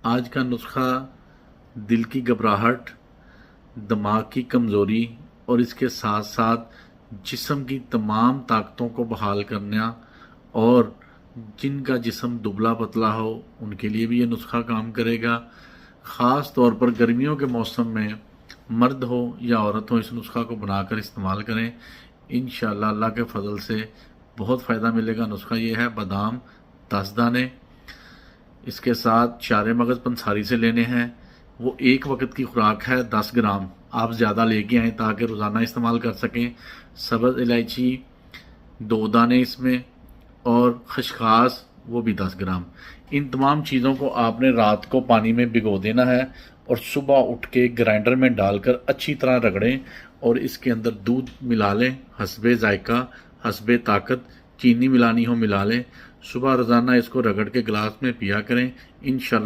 आज का नुस्खा दिल की घबराहट, दिमाग की कमज़ोरी और इसके साथ साथ जिस्म की तमाम ताकतों को बहाल करना, और जिनका जिस्म दुबला पतला हो उनके लिए भी ये नुस्खा काम करेगा। ख़ास तौर पर गर्मियों के मौसम में मर्द हो या औरत हो, इस नुस्खा को बनाकर इस्तेमाल करें। इंशाअल्लाह अल्लाह के फ़ज़ल से बहुत फ़ायदा मिलेगा। नुस्खा ये है: बादाम 10 दाने, इसके साथ चारे मगज़ पंसारी से लेने हैं। वो एक वक्त की खुराक है 10 ग्राम। आप ज़्यादा लेके आएँ ताकि रोज़ाना इस्तेमाल कर सकें। सब्ज़ इलायची 2 दाने इसमें, और खसखास वो भी 10 ग्राम। इन तमाम चीज़ों को आपने रात को पानी में भिगो देना है और सुबह उठ के ग्राइंडर में डालकर अच्छी तरह रगड़ें और इसके अंदर दूध मिला लें हस्बे जायका, हस्बे ताकत। चीनी मिलानी हो मिला लें। सुबह रोज़ाना इसको रगड़ के गिलास में पिया करें। इंशाअल्लाह